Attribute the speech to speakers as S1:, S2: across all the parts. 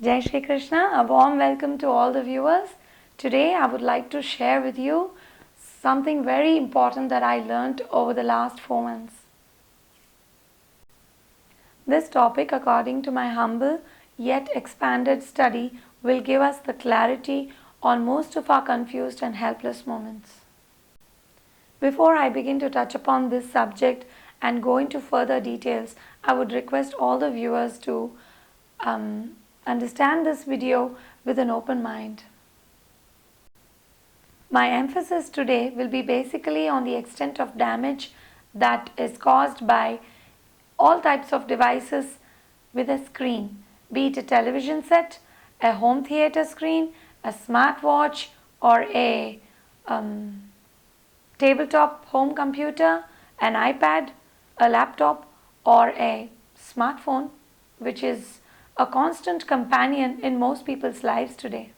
S1: Jai Shri Krishna, a warm welcome to all the viewers. Today I would like to share with you something very important that I learned over the last 4 months. This topic, according to my humble yet expanded study, will give us the clarity on most of our confused and helpless moments. Before I begin to touch upon this subject and go into further details, I would request all the viewers to understand this video with an open mind. My emphasis today will be basically on the extent of damage that is caused by all types of devices with a screen, be it a television set, a home theater screen, a smartwatch, or a tabletop home computer, an iPad, a laptop, or a smartphone, which is a constant companion in most people's lives today.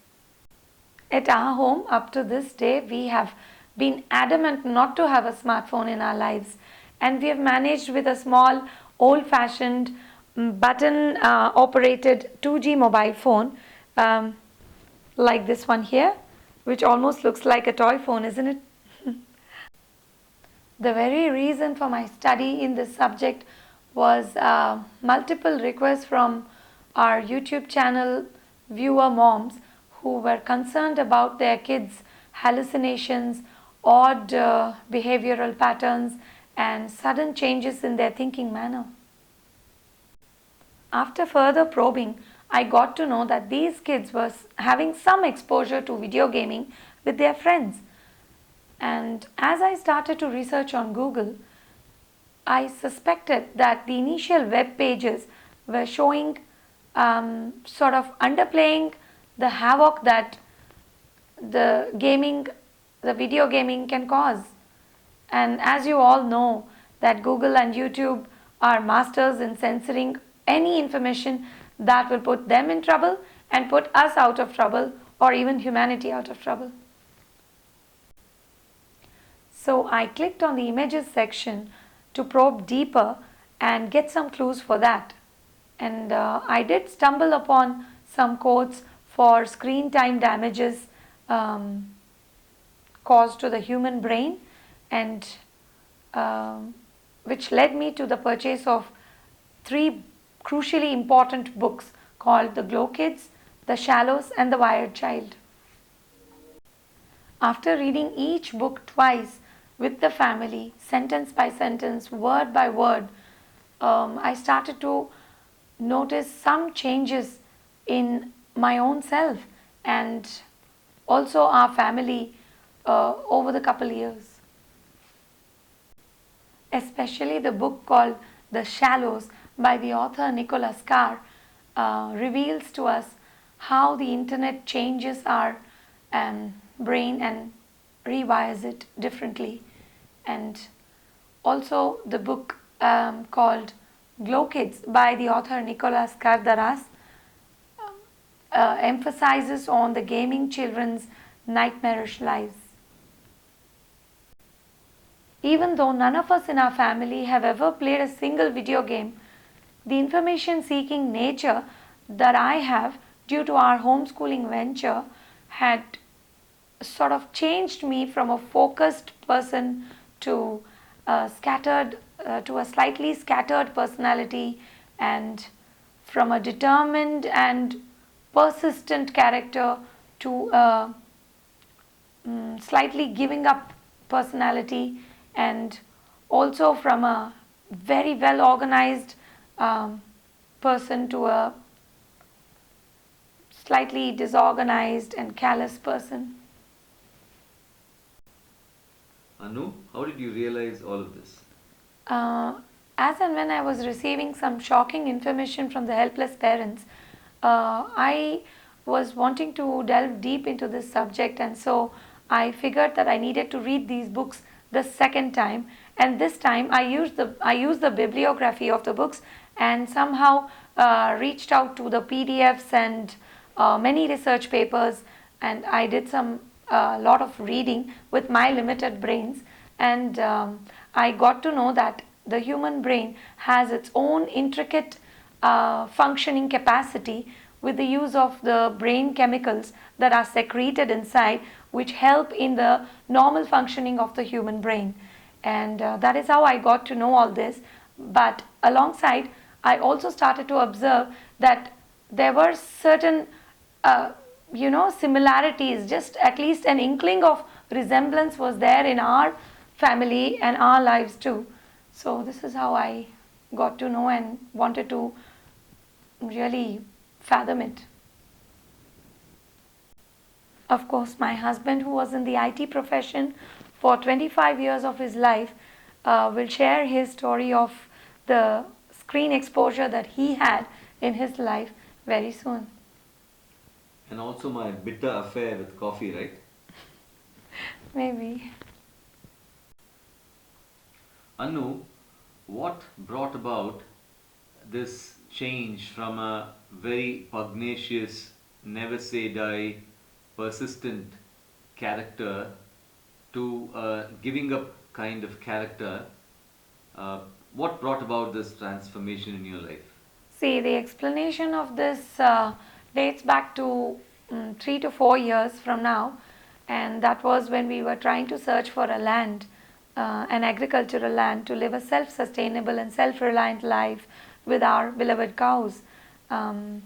S1: At our home, up to this day, we have been adamant not to have a smartphone in our lives, and we have managed with a small, old-fashioned, button operated 2G mobile phone like this one here, which almost looks like a toy phone, isn't it? The very reason for my study in this subject was multiple requests from our YouTube channel viewer moms who were concerned about their kids' hallucinations, odd behavioral patterns, and sudden changes in their thinking manner. After further probing, I got to know that these kids were having some exposure to video gaming with their friends. And as I started to research on Google, I suspected that the initial web pages were showing sort of underplaying the havoc that the video gaming can cause. And as you all know, that Google and YouTube are masters in censoring any information that will put them in trouble and put us out of trouble, or even humanity out of trouble. So I clicked on the images section to probe deeper and get some clues for that. And I did stumble upon some codes for screen time damages caused to the human brain, and which led me to the purchase of 3 crucially important books called The Glow Kids, The Shallows, and The Wired Child. After reading each book twice with the family, sentence by sentence, word by word, I started to notice some changes in my own self and also our family over the couple years. Especially the book called The Shallows by the author Nicholas Carr reveals to us how the internet changes our brain and rewires it differently. And also the book called Glow Kids by the author Nicholas Carr emphasizes on the gaming children's nightmarish lives. Even though none of us in our family have ever played a single video game, the information-seeking nature that I have due to our homeschooling venture had sort of changed me from a focused person to a slightly scattered personality, and from a determined and persistent character to a slightly giving up personality, and also from a very well organized person to a slightly disorganized and callous person.
S2: Anu, how did you realize all of this?
S1: As and when I was receiving some shocking information from the helpless parents, I was wanting to delve deep into this subject, and so I figured that I needed to read these books the second time, and this time I used the bibliography of the books and somehow reached out to the PDFs and many research papers, and I did some lot of reading with my limited brains, and I got to know that the human brain has its own intricate functioning capacity, with the use of the brain chemicals that are secreted inside, which help in the normal functioning of the human brain. And that is how I got to know all this. But alongside, I also started to observe that there were certain similarities, just at least an inkling of resemblance was there in our family and our lives too. So this is how I got to know and wanted to really fathom it. Of course, my husband, who was in the IT profession for 25 years of his life, will share his story of the screen exposure that he had in his life very soon.
S2: And also my bitter affair with coffee, right?
S1: Maybe.
S2: Anu, what brought about this change from a very pugnacious, never say die, persistent character to a giving up kind of character? What brought about this transformation in your life?
S1: See, the explanation of this dates back to 3 to 4 years from now, and that was when we were trying to search for a land, an agricultural land, to live a self sustainable and self reliant life with our beloved cows. And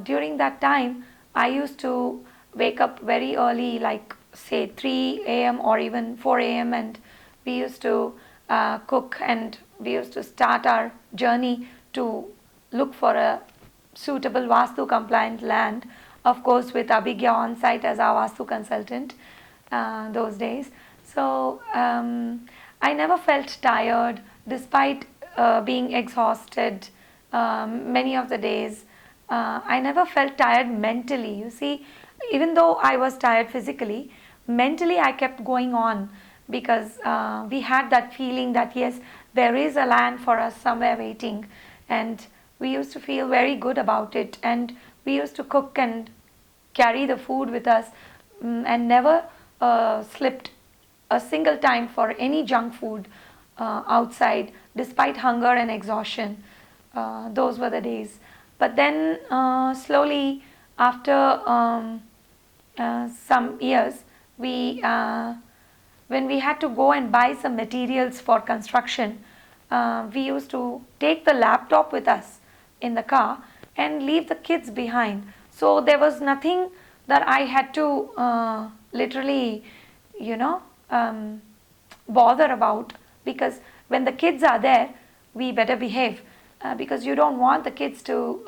S1: during that time, I used to wake up very early, like say 3 a.m. or even 4 a.m., and we used to cook, and we used to start our journey to look for a suitable Vastu compliant land, of course with Abhigya on site as our Vastu consultant those days. So I never felt tired despite being exhausted many of the days. I never felt tired mentally. You see, even though I was tired physically, mentally I kept going on, because we had that feeling that yes, there is a land for us somewhere waiting, and we used to feel very good about it, and we used to cook and carry the food with us, and never slipped a single time for any junk food outside despite hunger and exhaustion. Those were the days. But then slowly after some years, when we had to go and buy some materials for construction, we used to take the laptop with us in the car and leave the kids behind. So there was nothing that I had to literally, bother about, because when the kids are there, we better behave, because you don't want the kids to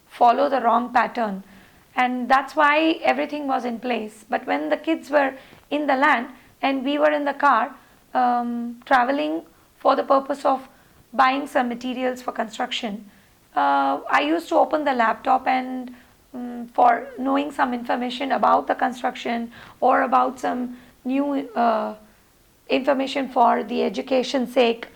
S1: follow the wrong pattern. And that's why everything was in place. But when the kids were in the land and we were in the car traveling for the purpose of buying some materials for construction, I used to open the laptop and for knowing some information about the construction or about some new information for the education sake.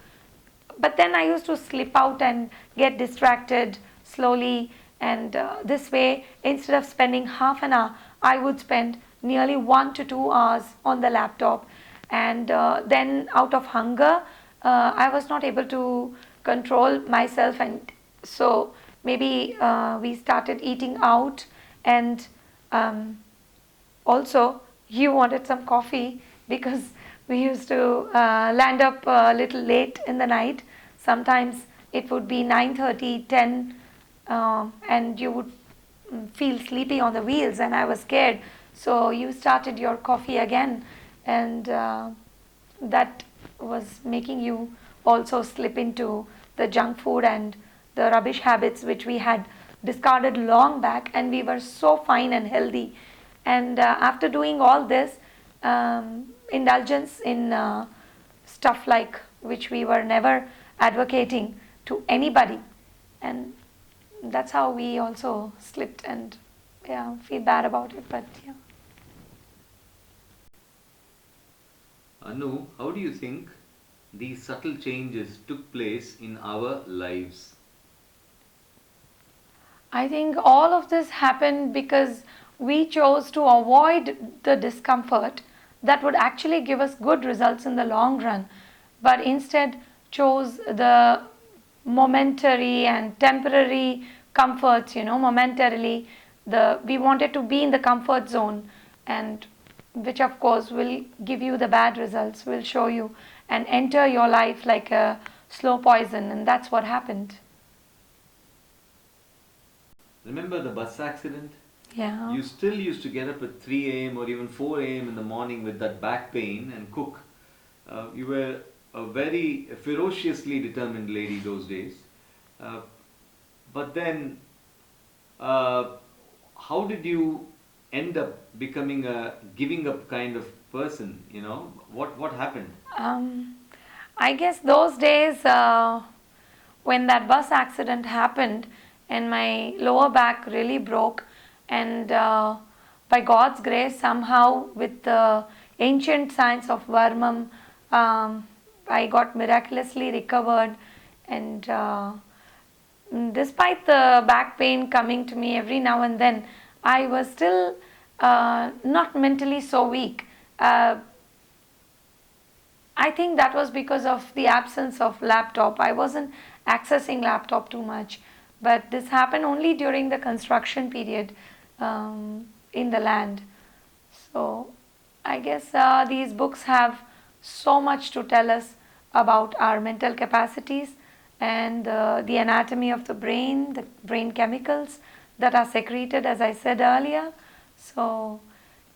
S1: But then I used to slip out and get distracted slowly, and this way, instead of spending half an hour, I would spend nearly 1 to 2 hours on the laptop. And then out of hunger, I was not able to control myself, and so maybe we started eating out. And also you wanted some coffee, because we used to land up a little late in the night. Sometimes it would be 9:30, 10, and you would feel sleepy on the wheels, and I was scared. So you started your coffee again, and that was making you also slip into the junk food and the rubbish habits which we had discarded long back, and we were so fine and healthy. And after doing all this, indulgence in stuff like which we were never advocating to anybody, and that's how we also slipped, and feel bad about it. But yeah.
S2: Anu, how do you think these subtle changes took place in our lives?
S1: I think all of this happened because we chose to avoid the discomfort that would actually give us good results in the long run, but instead chose the momentary and temporary comforts, momentarily. We wanted to be in the comfort zone, and which of course will give you the bad results, will show you and enter your life like a slow poison, and that's what happened.
S2: Remember the bus accident?
S1: Yeah.
S2: You still used to get up at 3 a.m. or even 4 a.m. in the morning with that back pain and cook. You were a very ferociously determined lady those days. Uh, but then, how did you end up becoming a giving up kind of person? What happened?
S1: Um, I guess those days, when that bus accident happened and my lower back really broke, and by God's grace, somehow with the ancient science of Varmam, I got miraculously recovered, and despite the back pain coming to me every now and then, I was still not mentally so weak. I think that was because of the absence of laptop. I wasn't accessing laptop too much, but this happened only during the construction period in the land. So I guess these books have so much to tell us about our mental capacities and the anatomy of the brain chemicals that are secreted, as I said earlier. So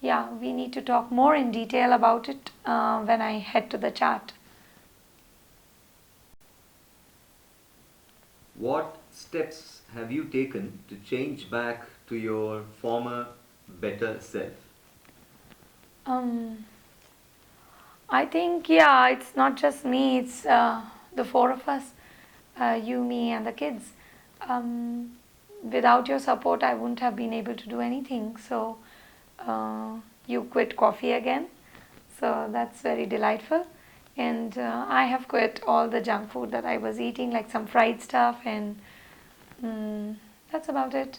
S1: yeah, we need to talk more in detail about it when I head to the chart.
S2: What steps have you taken to change back to your former better self?
S1: Um, I think, yeah, it's not just me, it's the four of us, you, me, and the kids. Um, Without your support, I wouldn't have been able to do anything. So, you quit coffee again. So, that's very delightful. And I have quit all the junk food that I was eating, like some fried stuff, and that's about it.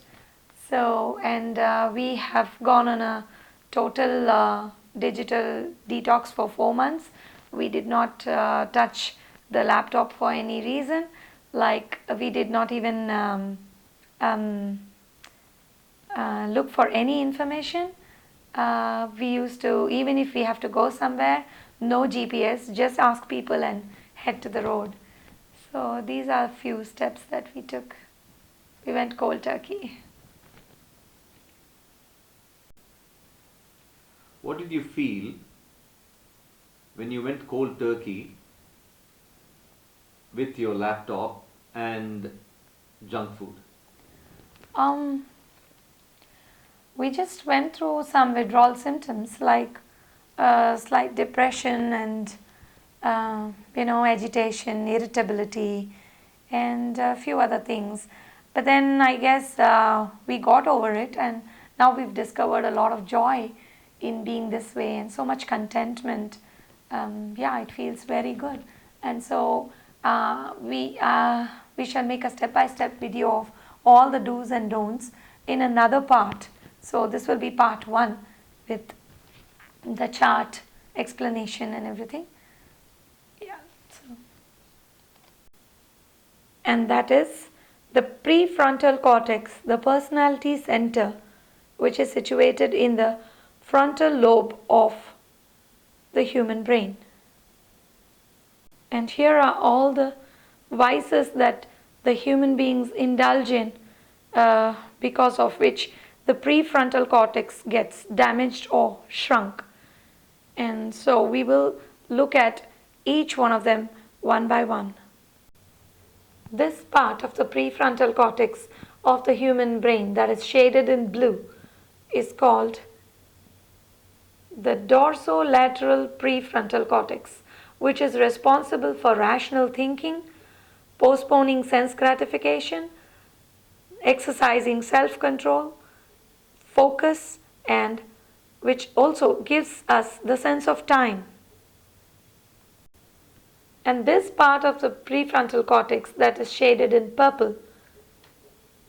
S1: So, and we have gone on a total digital detox for 4 months. We did not touch the laptop for any reason. Like, we did not even um, look for any information. We used to, even if we have to go somewhere, no GPS, just ask people and head to the road. So these are a few steps that we took. We went cold turkey.
S2: What did you feel when you went cold turkey with your laptop and junk food?
S1: Um, we just went through some withdrawal symptoms like slight depression and agitation, irritability, and a few other things. But then I guess we got over it, and now we've discovered a lot of joy in being this way and so much contentment. Yeah, it feels very good. And so we shall make a step-by-step video of all the do's and don'ts in another part. So this will be part 1 with the chart explanation and everything. Yeah. So. And that is the prefrontal cortex, the personality center, which is situated in the frontal lobe of the human brain. And here are all the vices that the human beings indulge in, because of which the prefrontal cortex gets damaged or shrunk. And so we will look at each one of them one by one. This part of the prefrontal cortex of the human brain that is shaded in blue is called the dorsolateral prefrontal cortex, which is responsible for rational thinking, postponing sense gratification, exercising self-control, focus, and which also gives us the sense of time. And this part of the prefrontal cortex that is shaded in purple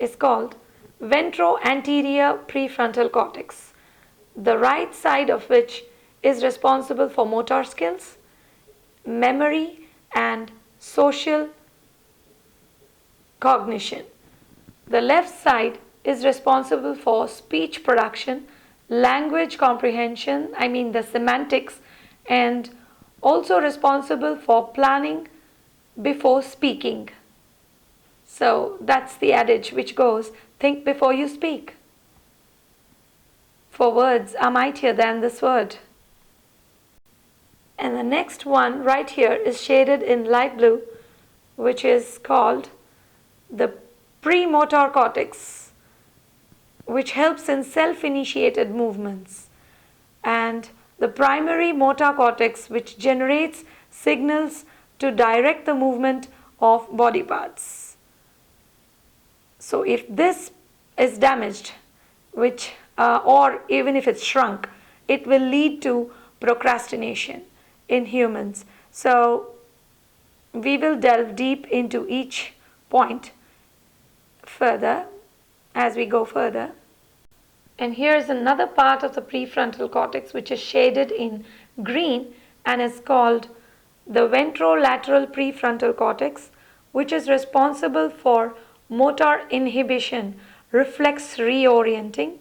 S1: is called ventro-anterior prefrontal cortex, the right side of which is responsible for motor skills, memory, and social cognition. The left side is responsible for speech production, language comprehension, the semantics, and also responsible for planning before speaking. So that's the adage which goes, think before you speak. For words are mightier than the sword. And the next one right here is shaded in light blue, which is called the premotor cortex, which helps in self-initiated movements, and the primary motor cortex, which generates signals to direct the movement of body parts. So if this is damaged, or even if it's shrunk, it will lead to procrastination in humans. So we will delve deep into each point further as we go further. And here is another part of the prefrontal cortex which is shaded in green and is called the ventrolateral prefrontal cortex, which is responsible for motor inhibition, reflex reorienting,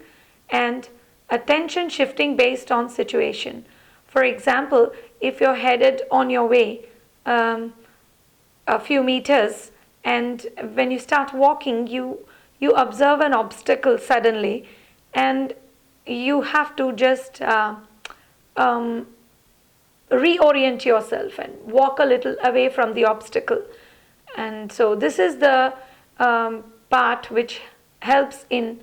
S1: and attention shifting based on situation. For example, if you're headed on your way a few meters, and when you start walking, you observe an obstacle suddenly, and you have to just reorient yourself and walk a little away from the obstacle. And so this is the part which helps in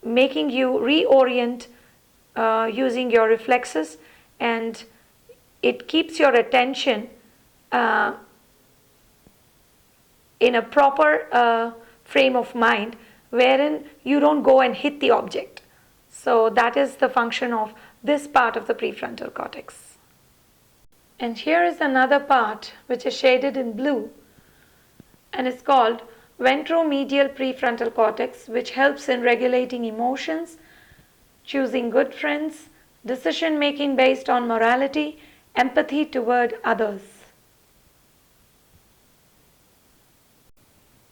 S1: making you reorient using your reflexes, and it keeps your attention in a proper frame of mind, wherein you don't go and hit the object. So that is the function of this part of the prefrontal cortex. And here is another part which is shaded in blue, and it's called ventromedial prefrontal cortex, which helps in regulating emotions, choosing good friends, decision making based on morality, empathy toward others.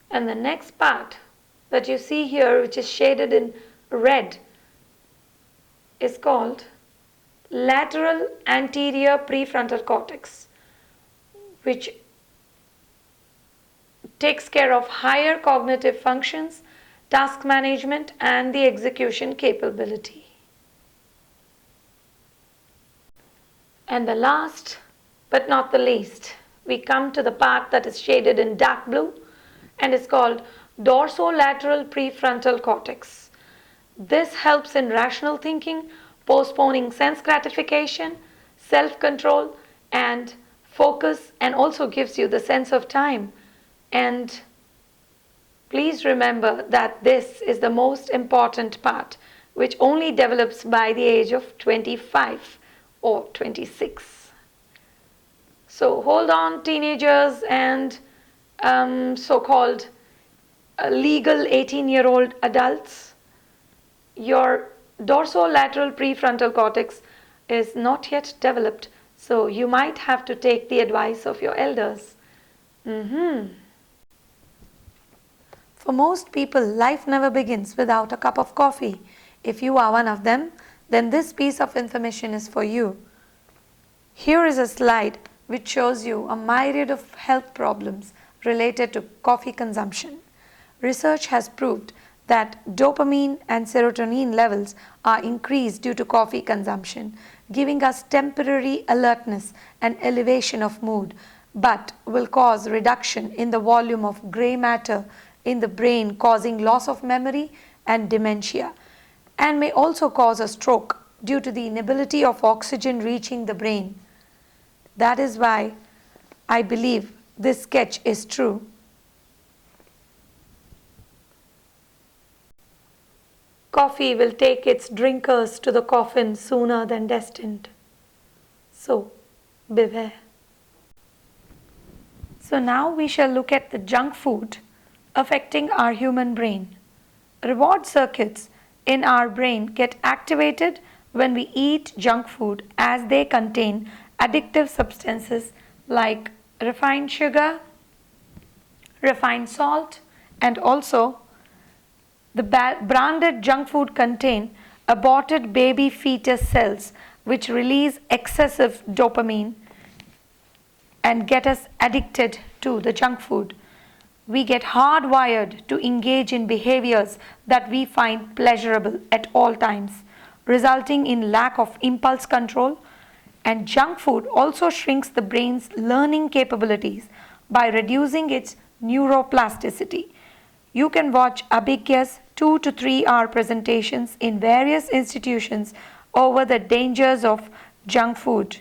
S1: And the next part that you see here, which is shaded in red, is called lateral anterior prefrontal cortex, which takes care of higher cognitive functions, task management, and the execution capability. And the last but not the least, we come to the part that is shaded in dark blue and is called dorsolateral prefrontal cortex. This helps in rational thinking, postponing sense gratification, self-control, and focus, and also gives you the sense of time. And please remember that this is the most important part, which only develops by the age of 25 or 26. So hold on, teenagers and so-called legal 18-year-old adults. Your dorsolateral prefrontal cortex is not yet developed, so you might have to take the advice of your elders. For most people, life never begins without a cup of coffee. If you are one of them, then this piece of information is for you. Here is a slide which shows you a myriad of health problems related to coffee consumption. Research has proved that dopamine and serotonin levels are increased due to coffee consumption, giving us temporary alertness and elevation of mood, but will cause reduction in the volume of gray matter in the brain, causing loss of memory and dementia, and may also cause a stroke due to the inability of oxygen reaching the brain. That is why I believe this sketch is true. Coffee will take its drinkers to the coffin sooner than destined. So, beware. So now we shall look at the junk food affecting our human brain. Reward circuits in our brain get activated when we eat junk food, as they contain addictive substances like refined sugar, refined salt, and also The branded junk food contain aborted baby fetus cells which release excessive dopamine and get us addicted to the junk food. We get hardwired to engage in behaviors that we find pleasurable at all times, resulting in lack of impulse control. And junk food also shrinks the brain's learning capabilities by reducing its neuroplasticity. You can watch Abhigya's 2 to 3 hour presentations in various institutions over the dangers of junk food.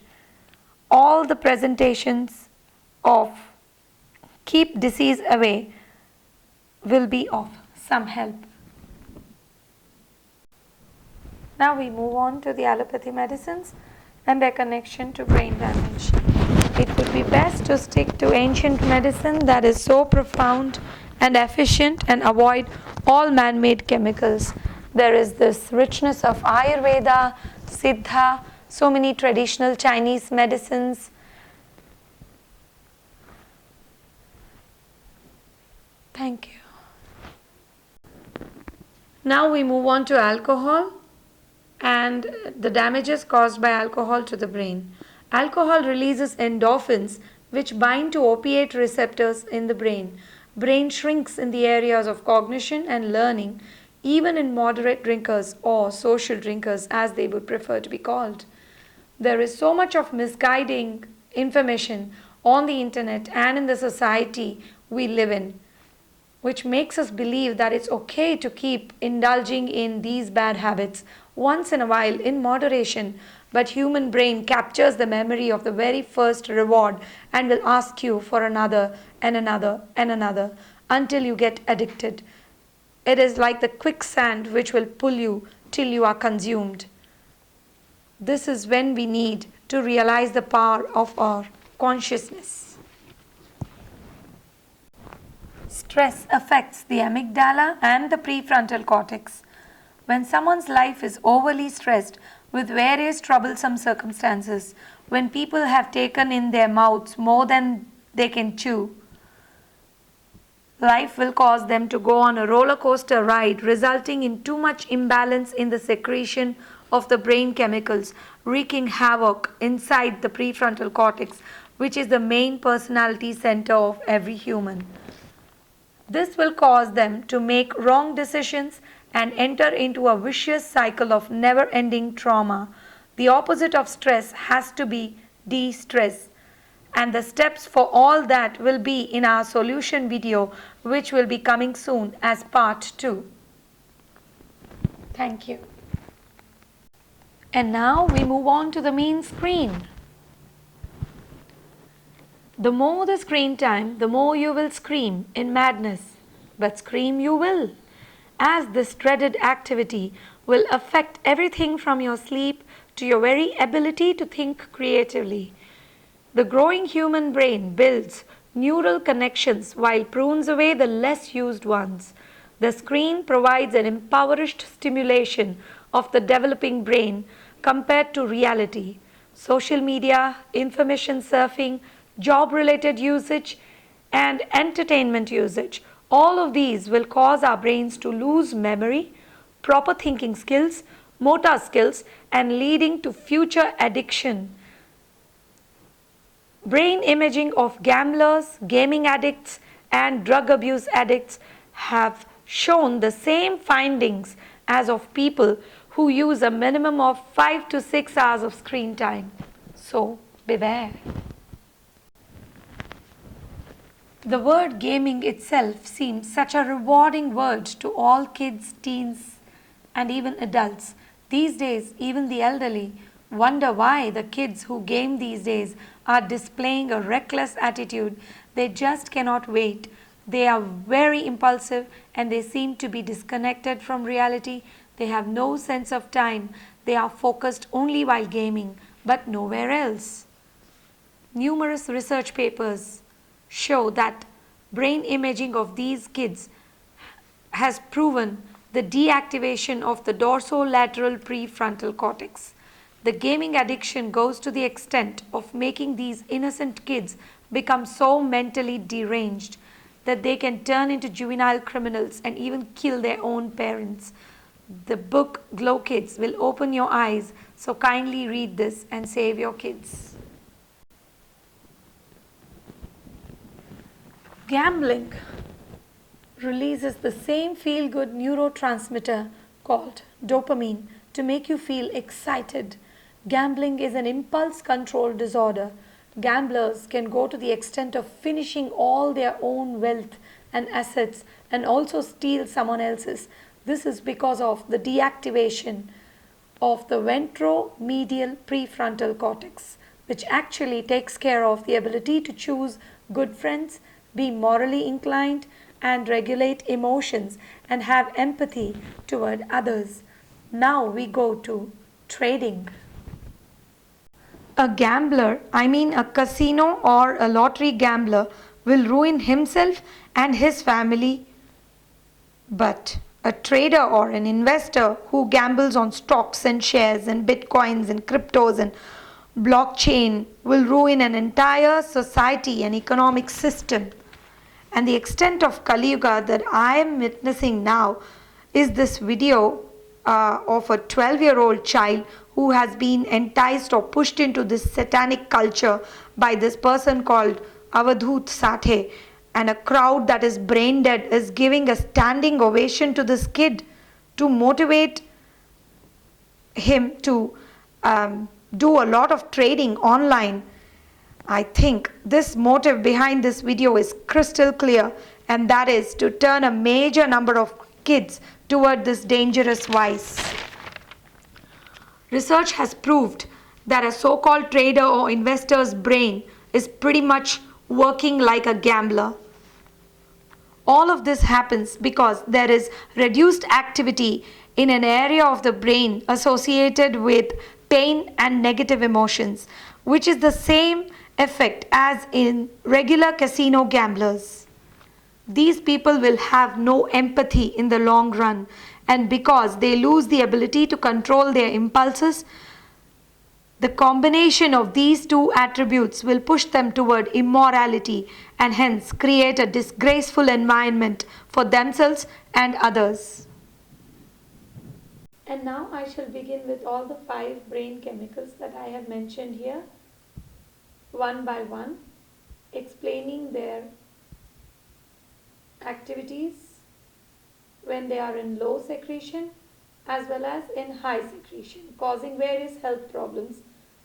S1: All the presentations of Keep Disease Away will be of some help. Now we move on to the allopathy medicines and their connection to brain damage. It would be best to stick to ancient medicine that is so profound and efficient and avoid all man-made chemicals. There is this richness of Ayurveda, Siddha, so many traditional Chinese medicines. Thank you. Now we move on to alcohol and the damages caused by alcohol to the brain. Alcohol releases endorphins which bind to opiate receptors in the brain. Brain shrinks in the areas of cognition and learning, even in moderate drinkers or social drinkers, as they would prefer to be called. There is so much of misguiding information on the internet and in the society we live in, which makes us believe that it's okay to keep indulging in these bad habits once in a while in moderation. But human brain captures the memory of the very first reward and will ask you for another and another and another until you get addicted. It is like the quicksand which will pull you till you are consumed. This is when we need to realize the power of our consciousness. Stress affects the amygdala and the prefrontal cortex. When someone's life is overly stressed with various troublesome circumstances, when people have taken in their mouths more than they can chew, life will cause them to go on a roller coaster ride, resulting in too much imbalance in the secretion of the brain chemicals, wreaking havoc inside the prefrontal cortex, which is the main personality center of every human. This will cause them to make wrong decisions and enter into a vicious cycle of never-ending trauma. The opposite of stress has to be de-stress. And the steps for all that will be in our solution video, which will be coming soon as part 2. Thank you. And now we move on to the mean screen. The more the screen time, the more you will scream in madness. But scream you will, as this dreaded activity will affect everything from your sleep to your very ability to think creatively. The growing human brain builds neural connections while prunes away the less used ones. The screen provides an impoverished stimulation of the developing brain compared to reality. Social media, information surfing, job-related usage, and entertainment usage, all of these will cause our brains to lose memory, proper thinking skills, motor skills, and leading to future addiction. Brain imaging of gamblers, gaming addicts, and drug abuse addicts have shown the same findings as of people who use a minimum of 5 to 6 hours of screen time. So, beware. The word gaming itself seems such a rewarding word to all kids, teens, and even adults. These days, even the elderly wonder why the kids who game these days are displaying a reckless attitude. They just cannot wait. They are very impulsive and they seem to be disconnected from reality. They have no sense of time. They are focused only while gaming, but nowhere else. Numerous research papers show that brain imaging of these kids has proven the deactivation of the dorsolateral prefrontal cortex. The gaming addiction goes to the extent of making these innocent kids become so mentally deranged. that they can turn into juvenile criminals and even kill their own parents. The book Glow Kids will open your eyes, so kindly read this and save your kids. Gambling releases the same feel-good neurotransmitter called dopamine to make you feel excited. Gambling is an impulse control disorder. Gamblers can go to the extent of finishing all their own wealth and assets and also steal someone else's. This is because of the deactivation of the ventromedial prefrontal cortex, which actually takes care of the ability to choose good friends, be morally inclined, and regulate emotions and have empathy toward others. Now we go to trading. A gambler, a casino or a lottery gambler, will ruin himself and his family. But a trader or an investor who gambles on stocks and shares and bitcoins and cryptos and blockchain will ruin an entire society and economic system. And the extent of Kali Yuga that I am witnessing now is this video of a 12-year-old child who has been enticed or pushed into this satanic culture by this person called Avadhut Sathe, and a crowd that is brain dead is giving a standing ovation to this kid to motivate him to do a lot of trading online. I think this motive behind this video is crystal clear, and that is to turn a major number of kids toward this dangerous vice. Research has proved that a so-called trader or investor's brain is pretty much working like a gambler. All of this happens because there is reduced activity in an area of the brain associated with pain and negative emotions, which is the same effect as in regular casino gamblers. These people will have no empathy in the long run, and because they lose the ability to control their impulses, the combination of these two attributes will push them toward immorality and hence create a disgraceful environment for themselves and others. And now I shall begin with all the 5 brain chemicals that I have mentioned here, one by one, explaining their activities when they are in low secretion as well as in high secretion, causing various health problems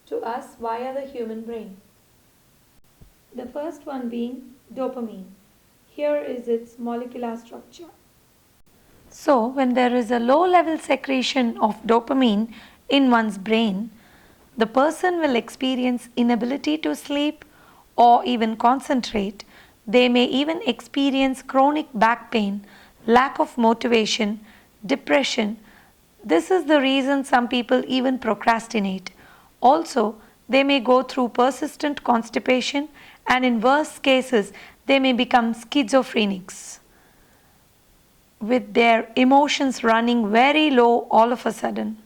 S1: to us via the human brain. The first one being dopamine. Here is its molecular structure. So, when there is a low level secretion of dopamine in one's brain, the person will experience inability to sleep or even concentrate. They may even experience chronic back pain, lack of motivation, depression. This is the reason some people even procrastinate. Also, they may go through persistent constipation, and in worse cases, they may become schizophrenics, with their emotions running very low all of a sudden.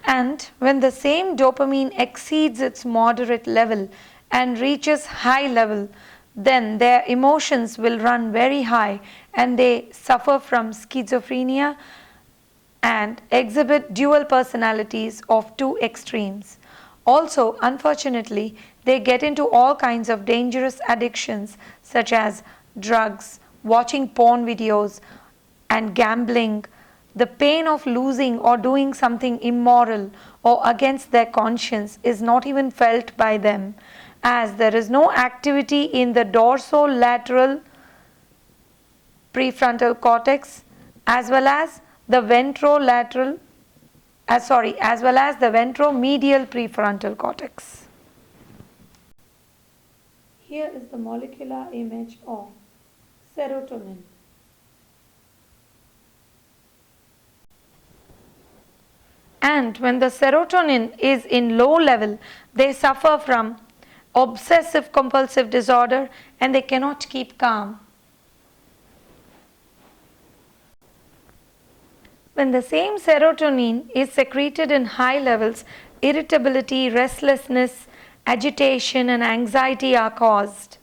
S1: And when the same dopamine exceeds its moderate level and reaches high level, then their emotions will run very high and they suffer from schizophrenia and exhibit dual personalities of 2 extremes. Also, unfortunately, they get into all kinds of dangerous addictions such as drugs, watching porn videos, and gambling. The pain of losing or doing something immoral or against their conscience is not even felt by them, as there is no activity in the dorsolateral prefrontal cortex as well as the ventromedial prefrontal cortex. Here is the molecular image of serotonin. And when the serotonin is in low level, they suffer from obsessive compulsive disorder and they cannot keep calm. When the same serotonin is secreted in high levels, irritability, restlessness, agitation, and anxiety are caused.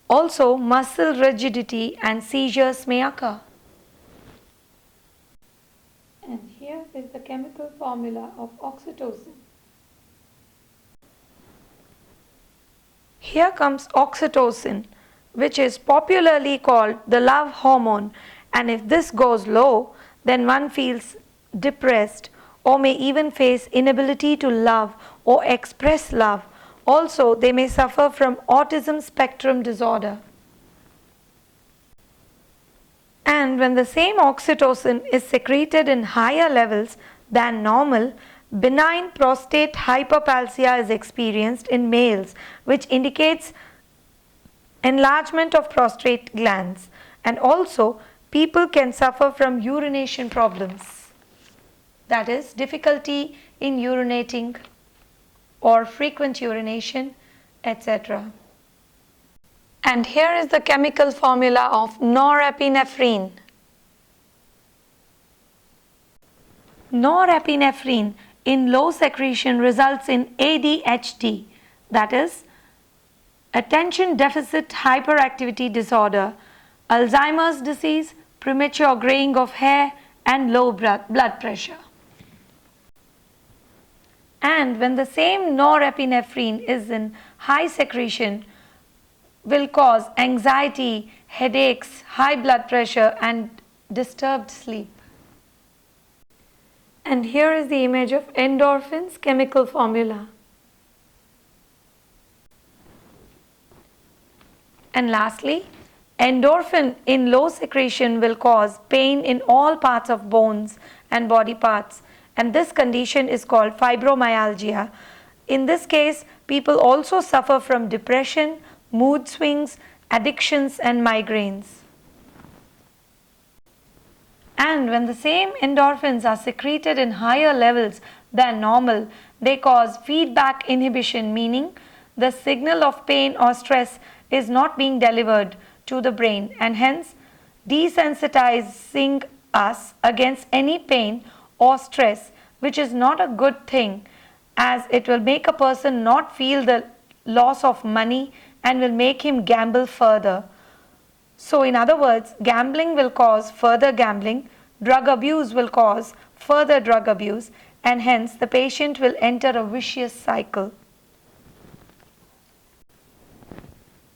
S1: Also, muscle rigidity and seizures may occur. And here is the chemical formula of oxytocin. Here comes oxytocin, which is popularly called the love hormone, and if this goes low, then one feels depressed or may even face inability to love or express love. Also, they may suffer from autism spectrum disorder. And when the same oxytocin is secreted in higher levels than normal, benign prostate hyperplasia is experienced in males, which indicates enlargement of prostate glands. And also, people can suffer from urination problems, that is, difficulty in urinating or frequent urination, etc. And here is the chemical formula of norepinephrine. Norepinephrine in low secretion results in ADHD, that is, attention deficit hyperactivity disorder, Alzheimer's disease, premature graying of hair, and low blood pressure. And when the same norepinephrine is in high secretion, will cause anxiety, headaches, high blood pressure, and disturbed sleep. And here is the image of endorphins chemical formula. And lastly, endorphin in low secretion will cause pain in all parts of bones and body parts, and this condition is called fibromyalgia. In this case, people also suffer from depression, mood swings, addictions, and migraines. And when the same endorphins are secreted in higher levels than normal, they cause feedback inhibition, meaning the signal of pain or stress is not being delivered to the brain, and hence desensitizing us against any pain or stress, which is not a good thing, as it will make a person not feel the loss of money and will make him gamble further. So in other words, gambling will cause further gambling, drug abuse will cause further drug abuse, and hence the patient will enter a vicious cycle.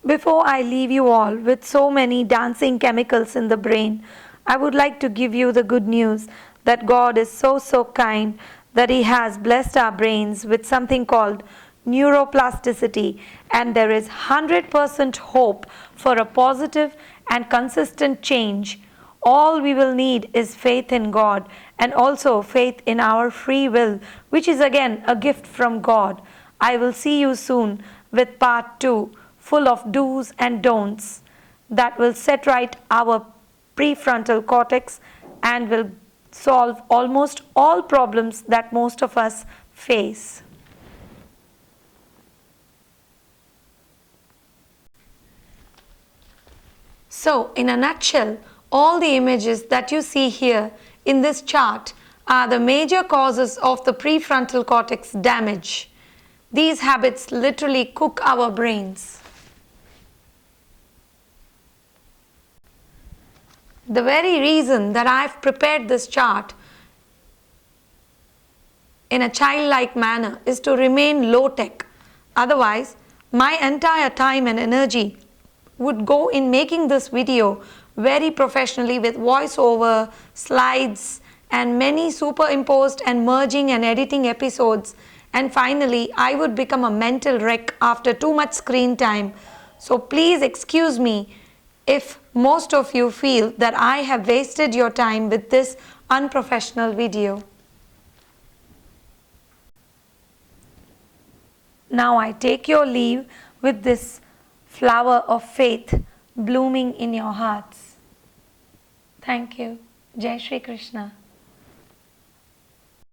S1: Before I leave you all with so many dancing chemicals in the brain, I would like to give you the good news that God is so kind that He has blessed our brains with something called neuroplasticity, and there is 100% hope for a positive and consistent change. All we will need is faith in God and also faith in our free will, which is again a gift from God. I will see you soon with part 2, full of do's and don'ts that will set right our prefrontal cortex and will solve almost all problems that most of us face. So, in a nutshell, all the images that you see here in this chart are the major causes of the prefrontal cortex damage. These habits literally cook our brains. The very reason that I've prepared this chart in a childlike manner is to remain low tech. Otherwise, my entire time and energy would go in making this video very professionally with voiceover, slides, and many superimposed and merging and editing episodes. And finally, I would become a mental wreck after too much screen time. So please excuse me if most of you feel that I have wasted your time with this unprofessional video. Now I take your leave with this flower of faith blooming in your hearts. Thank you. Jai Shri Krishna.